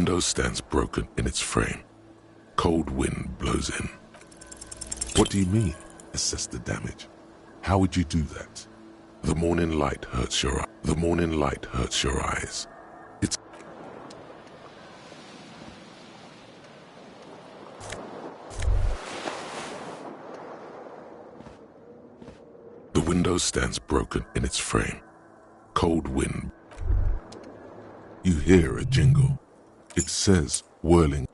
window stands broken in its frame. Cold wind blows in. What do you mean? Assess the damage. How would you do that? The morning light hurts your eye. The morning light hurts your eyes. The window stands broken in its frame. Cold wind. You hear a jingle. It says, whirling.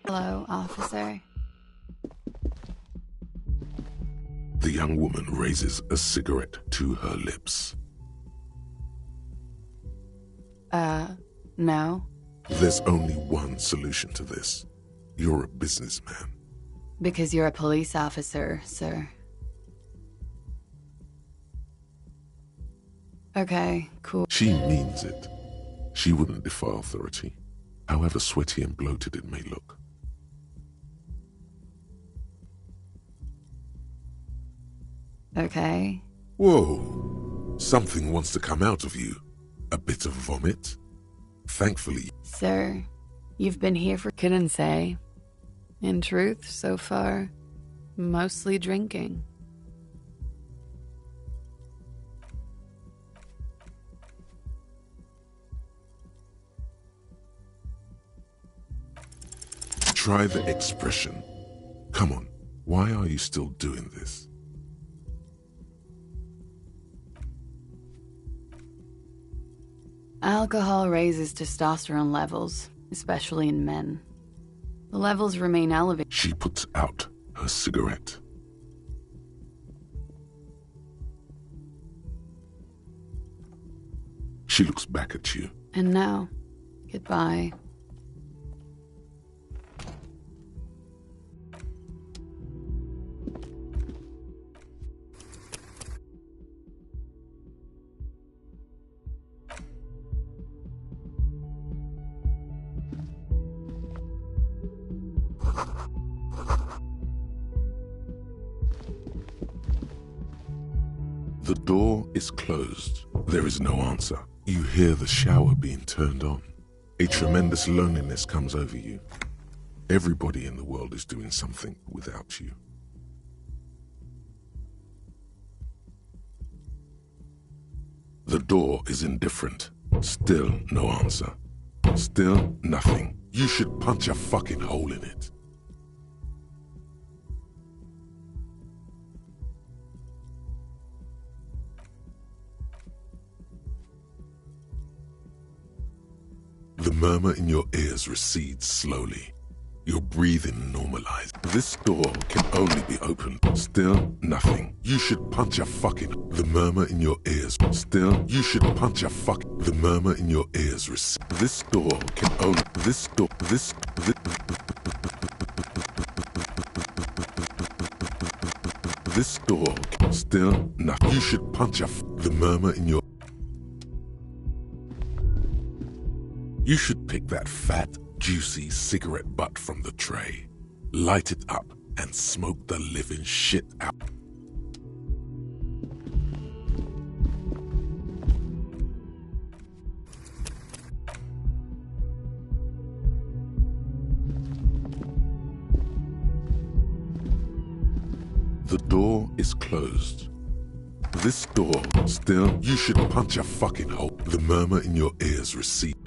Hello, officer. The young woman raises a cigarette to her lips. No. There's only one solution to this. You're a businessman. Because you're a police officer, sir. Okay, cool. She means it. She wouldn't defy authority, however sweaty and bloated it may look. Okay. Whoa! Something wants to come out of you. A bit of vomit? Thankfully. Sir, you've been here for... Couldn't say. In truth, so far, mostly drinking. Try the expression. Come on, why are you still doing this? Alcohol raises testosterone levels, especially in men. The levels remain elevated. She puts out her cigarette. She looks back at you. And now, goodbye. The door is closed. There is no answer. You hear the shower being turned on. A tremendous loneliness comes over you. Everybody in the world is doing something without you. The door is indifferent. Still no answer. Still nothing. You should punch a fucking hole in it. The murmur in your ears recedes slowly. Your breathing normalizes. This door can only be opened. Still nothing. You should punch a fucking... The murmur in your ears. Still, you should punch a fuck... The murmur in your ears recedes. This door can only... This door... This... This door can... Still nothing. You should punch a... The murmur in your... You should pick that fat, juicy cigarette butt from the tray, light it up, and smoke the living shit out. The door is closed. This door, still, you should punch a fucking hole. The murmur in your ears recedes.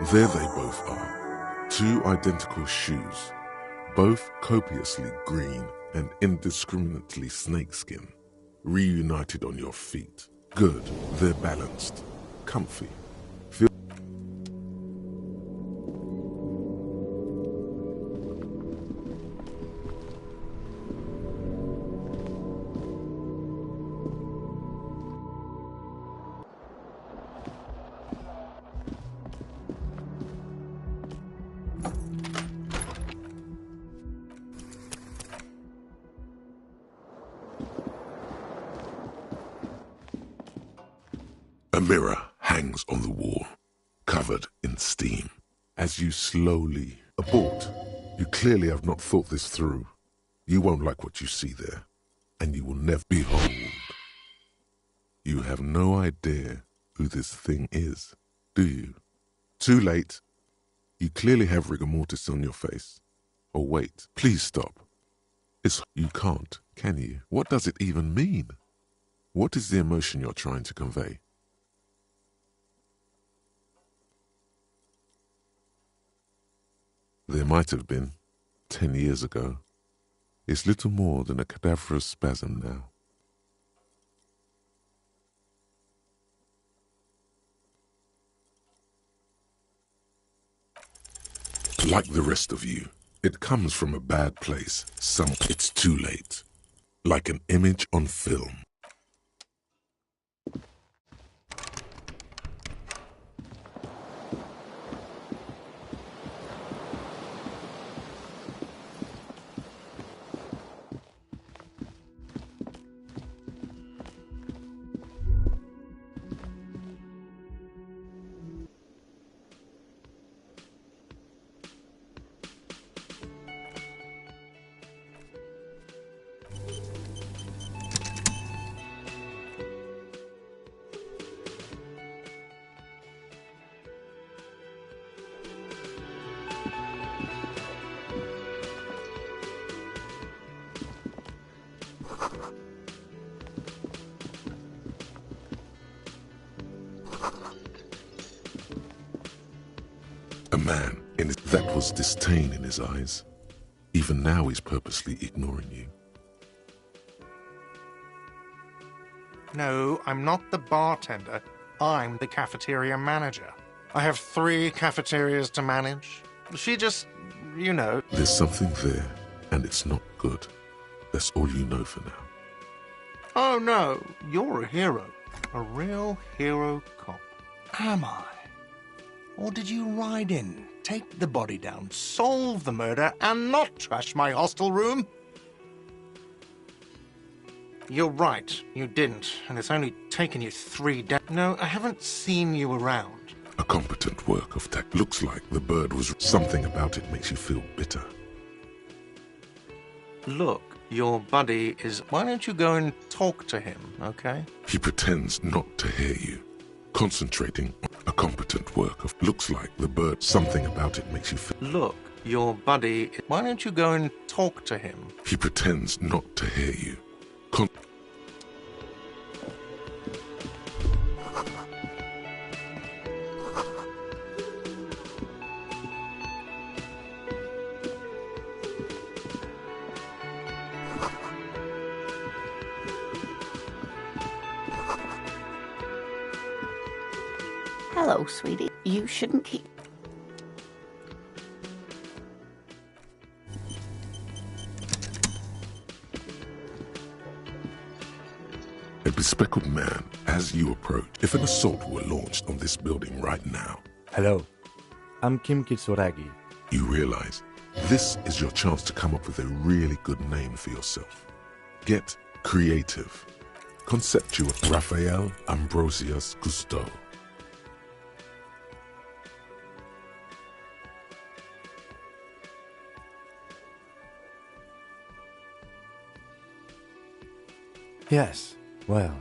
There they both are. Two identical shoes, both copiously green and indiscriminately snakeskin, reunited on your feet. Good, they're balanced, comfy. Feel A mirror hangs on the wall, covered in steam. As you slowly abort, you clearly have not thought this through. You won't like what you see there, and you will never behold. You have no idea who this thing is, do you? Too late. You clearly have rigor mortis on your face. Oh wait, please stop. You can't, can you? What does it even mean? What is the emotion you're trying to convey? There might have been, 10 years ago. It's little more than a cadaverous spasm now. Like the rest of you, it comes from a bad place. It's too late. Like an image on film. A man, that was disdain in his eyes. Even now he's purposely ignoring you. No, I'm not the bartender. I'm the cafeteria manager. I have 3 cafeterias to manage. She just, you know... There's something there, and it's not good. That's all you know for now. Oh no, you're a hero. A real hero cop. Am I? Or did you ride in, take the body down, solve the murder, and not trash my hostel room? You're right, you didn't, and it's only taken you 3 days. No, I haven't seen you around. A competent work of tech. Looks like the bird was... Something about it makes you feel bitter. Look, your buddy is... Why don't you go and talk to him, okay? He pretends not to hear you. Concentrating on a competent work of... Looks like the bird... Something about it makes you feel... Look, your buddy... Why don't you go and talk to him? He pretends not to hear you. Hello, sweetie. You shouldn't keep... A bespectacled man, as you approach. If an assault were launched on this building right now... Hello, I'm Kim Kitsuragi. You realize this is your chance to come up with a really good name for yourself. Get creative. Conceptual. Raphael Ambrosius Cousteau. Yes, well.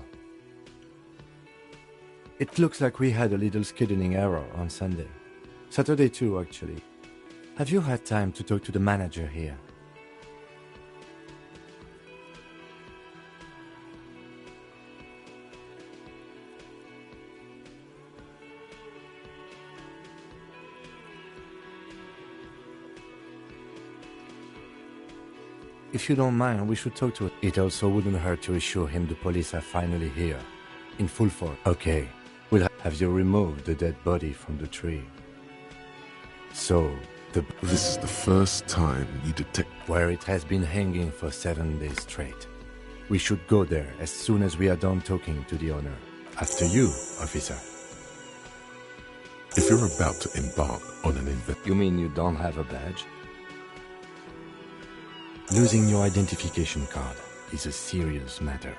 It looks like we had a little scheduling error on Sunday. Saturday too, actually. Have you had time to talk to the manager here? If you don't mind, we should talk to it. It also wouldn't hurt to assure him the police are finally here. In full force. Okay. We'll have you removed the dead body from the tree. So, This is the first time you detect... where it has been hanging for 7 days straight. We should go there as soon as we are done talking to the owner. After you, officer. If you're about to embark on an event... You mean you don't have a badge? Losing your identification card is a serious matter.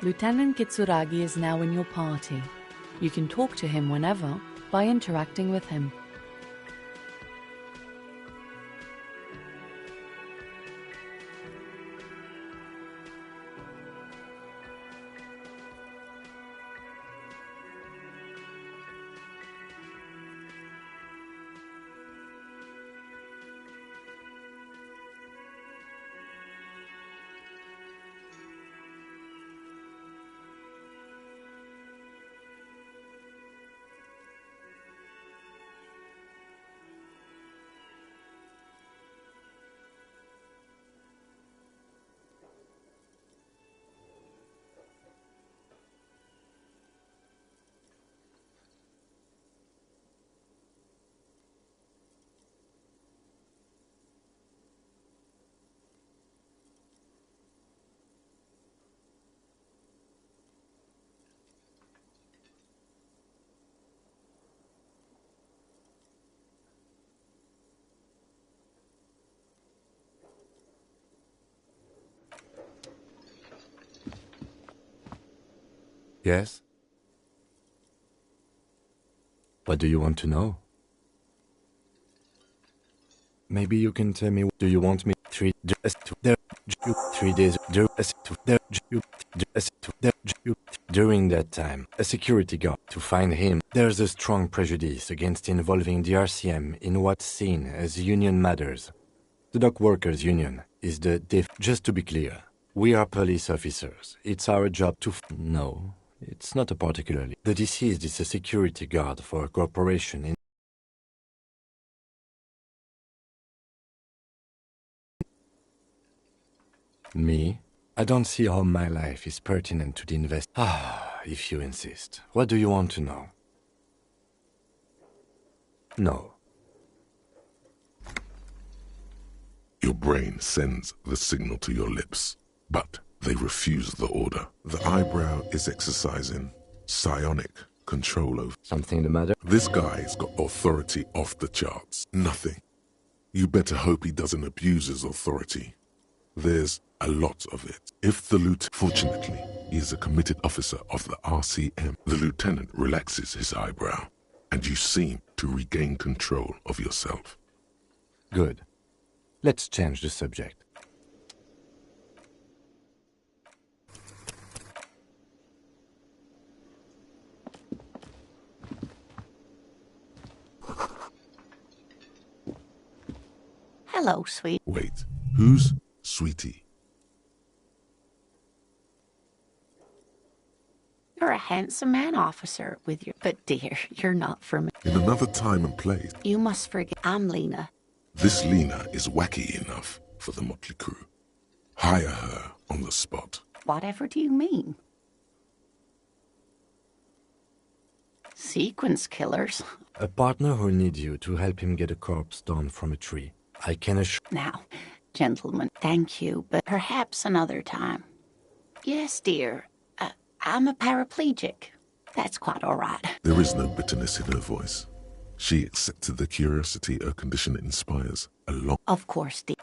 Lieutenant Kitsuragi is now in your party. You can talk to him whenever by interacting with him. Yes? What do you want to know? Maybe you can tell me. Do you want me 3 days to there? 3 days to there? During that time, a security guard to find him. There's a strong prejudice against involving the RCM in what's seen as union matters. The dock workers union is the just to be clear, we are police officers. It's our job to no, it's not a particularly. The deceased is a security guard for a corporation in me? I don't see how my life is pertinent to the invest. If you insist. What do you want to know? No. Your brain sends the signal to your lips, but they refuse the order. The eyebrow is exercising psionic control over... Something the matter? This guy's got authority off the charts. Nothing. You better hope he doesn't abuse his authority. There's a lot of it. If the lieutenant... Fortunately, he is a committed officer of the RCM. The lieutenant relaxes his eyebrow, and you seem to regain control of yourself. Good. Let's change the subject. Hello, sweet. Wait, who's Sweetie? You're a handsome man, officer, with your... But dear, you're not for me. In another time and place, You must forget I'm Lena. this Lena is wacky enough for the motley crew. Hire her on the spot. Whatever do you mean? Sequence killers? A partner who'll need you to help him get a corpse down from a tree. I can assure... Now, gentlemen, thank you, but perhaps another time. Yes, dear. I'm a paraplegic. That's quite all right. There is no bitterness in her voice. She accepted the curiosity her condition inspires, along... Of course, dear.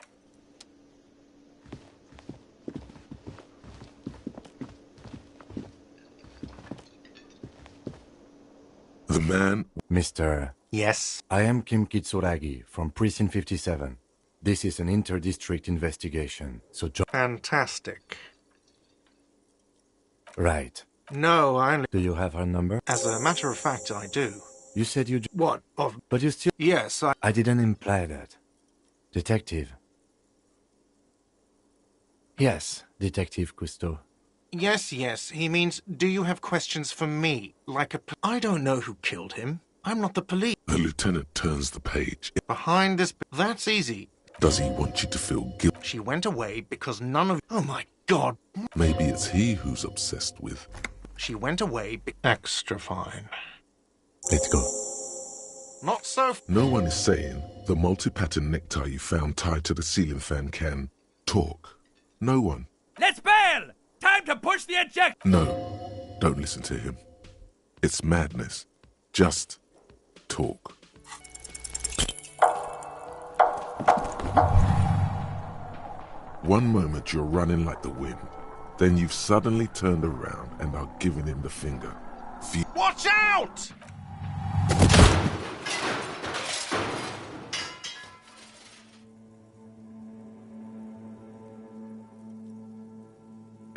The man... Mr. Yes? I am Kim Kitsuragi from Precinct 57. This is an inter-district investigation, so Fantastic. Right. No, I... Do you have her number? As a matter of fact, I do. You said you... What? Of... But you still... Yes, I didn't imply that. Detective. Yes, Detective Cousteau. Yes, he means, do you have questions for me? Like a... I don't know who killed him. I'm not the police. The lieutenant turns the page. Behind this... That's easy. Does he want you to feel guilt? She went away because none of... Oh my God. Maybe it's he who's obsessed with. She went away... Extra fine. Let's go. Not so... No one is saying the multi-pattern necktie you found tied to the ceiling fan can talk. No one. Let's bail! Time to push the eject! No, don't listen to him. It's madness. Just talk. One moment you're running like the wind. Then you've suddenly turned around and are giving him the finger. Watch out!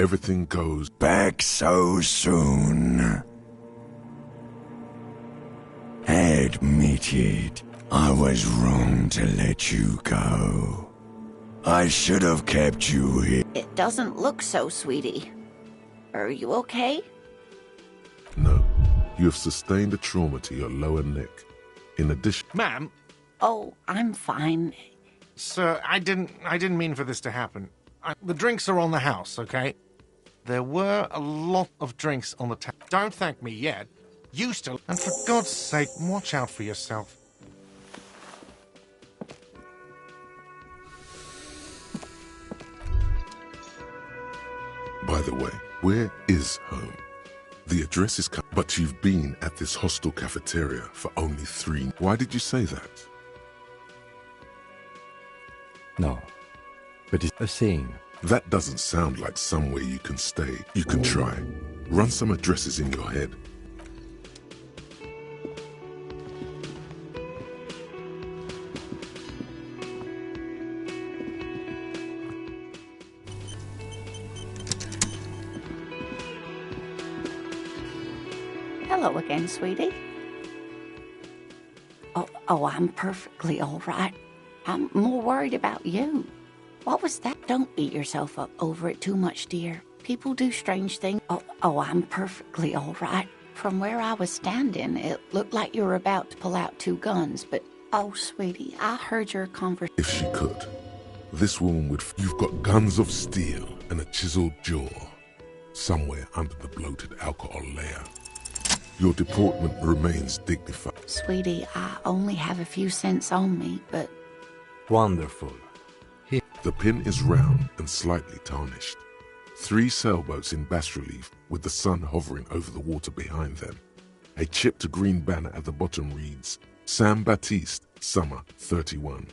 Everything goes Back so soon. Admit it. I was wrong to let you go. I should have kept you here. It doesn't look so, sweetie. Are you okay? No. You have sustained a trauma to your lower neck. In addition... Ma'am. Oh, I'm fine. Sir, I didn't mean for this to happen. The drinks are on the house, okay? There were a lot of drinks on the tap. Don't thank me yet. You still... And for God's sake, watch out for yourself. By the way, where is home? The address is... But you've been at this hostel cafeteria for only 3... Why did you say that? No. But it's a saying. That doesn't sound like somewhere you can stay. You can try. Run some addresses in your head. Hello again, sweetie. Oh, I'm perfectly all right. I'm more worried about you. What was that? Don't beat yourself up over it too much, dear. People do strange things. Oh, I'm perfectly all right. From where I was standing, it looked like you were about to pull out 2 guns, but... Oh, sweetie, I heard your conversation. If she could. This woman would... You've got guns of steel and a chiseled jaw. Somewhere under the bloated alcohol layer. Your deportment remains dignified. Sweetie, I only have a few cents on me, but... Wonderful. The pin is round and slightly tarnished. 3 sailboats in bas-relief with the sun hovering over the water behind them. A chipped green banner at the bottom reads, San Baptiste, Summer 31.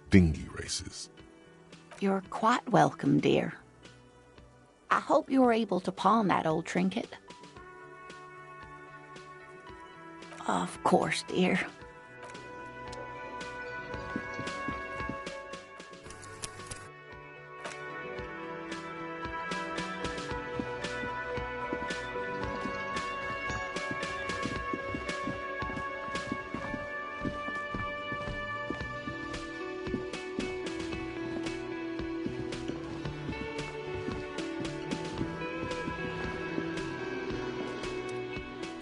Dinghy races. You're quite welcome, dear. I hope you were able to pawn that old trinket. Of course, dear.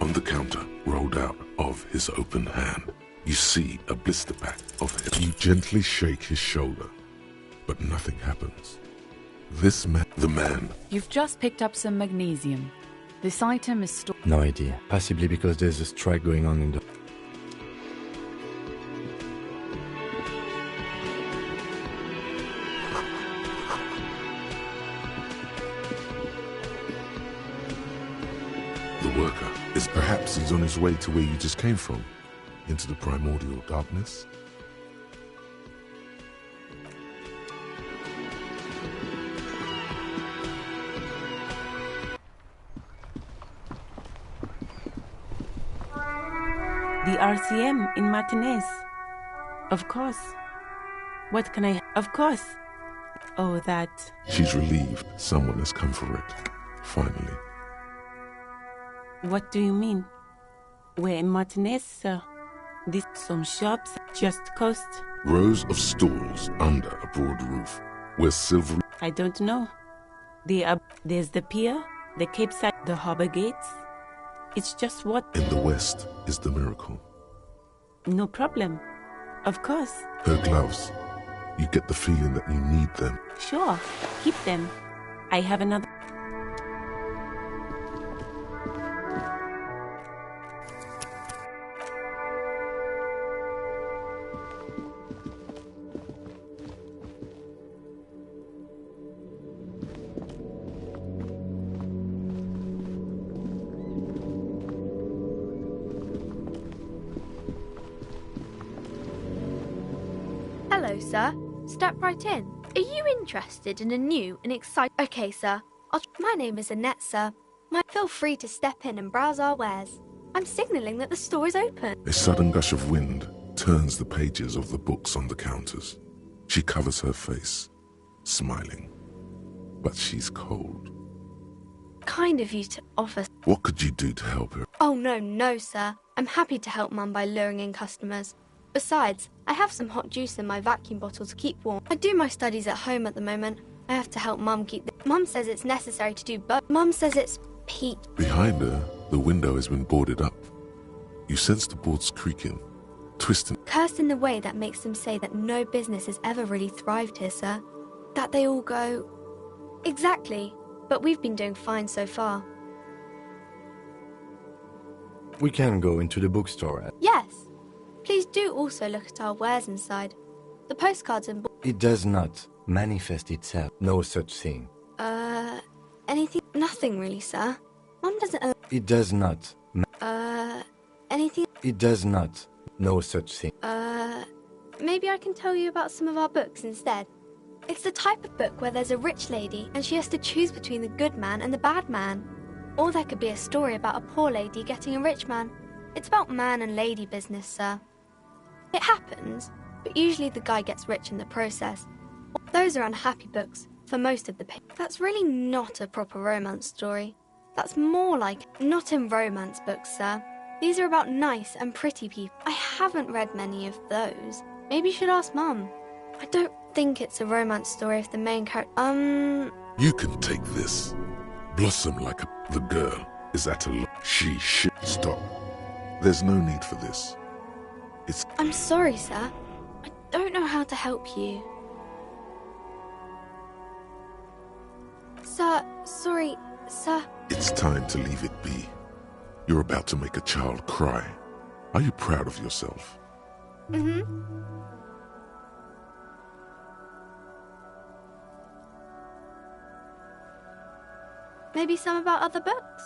On the counter, rolled out of his open hand, you see a blister pack of it. You gently shake his shoulder, but nothing happens. This man, the man... You've just picked up some magnesium. This item is stored... No idea. Possibly because there's a strike going on in the... The worker is perhaps he's on his way to where you just came from, into the primordial darkness. The RCM in Martinez. Of course. What can I... Of course. Oh, that... She's relieved someone has come for it, finally. What do you mean? We're in Martinez, sir. This some shops, just coast. Rows of stalls under a broad roof, where silvery... I don't know. There's the pier, the Cape Side, the harbor gates. It's just what... In the west is the miracle. No problem. Of course. Her gloves, You get the feeling that you need them. Sure, keep them. I have another. Hello, sir. Step right in. Are you interested in a new and exciting... Okay, sir. My name is Annette, sir. Feel free to step in and browse our wares. I'm signalling that the store is open. A sudden gush of wind turns the pages of the books on the counters. She covers her face, smiling. But she's cold. Kind of you to offer... What could you do to help her? Oh, no, sir. I'm happy to help Mum by luring in customers. Besides, I have some hot juice in my vacuum bottle to keep warm. I do my studies at home at the moment. I have to help Mum keep... Mum says it's necessary to do both. Mum says it's peak. Behind her, the window has been boarded up. You sense the boards creaking, twisting. Cursed in the way that makes them say that no business has ever really thrived here, sir. That they all go... Exactly. But we've been doing fine so far. We can go into the bookstore. Yes. Please do also look at our wares inside. The postcards and... It does not manifest itself. No such thing. Anything? Nothing really, sir. Mum doesn't... It does not. Anything? It does not. No such thing. Maybe I can tell you about some of our books instead. It's the type of book where there's a rich lady and she has to choose between the good man and the bad man. Or there could be a story about a poor lady getting a rich man. It's about man and lady business, sir. It happens, but usually the guy gets rich in the process. Those are unhappy books for most of the paper. That's really not a proper romance story. That's more like... Not in romance books, sir. These are about nice and pretty people. I haven't read many of those. Maybe you should ask Mum. I don't think it's a romance story if the main character... You can take this. Blossom like a... The girl is at a... She should... Stop. There's no need for this. It's... I'm sorry, sir. I don't know how to help you. Sir, sorry, sir. It's time to leave it be. You're about to make a child cry. Are you proud of yourself? Mm-hmm. Maybe some about other books?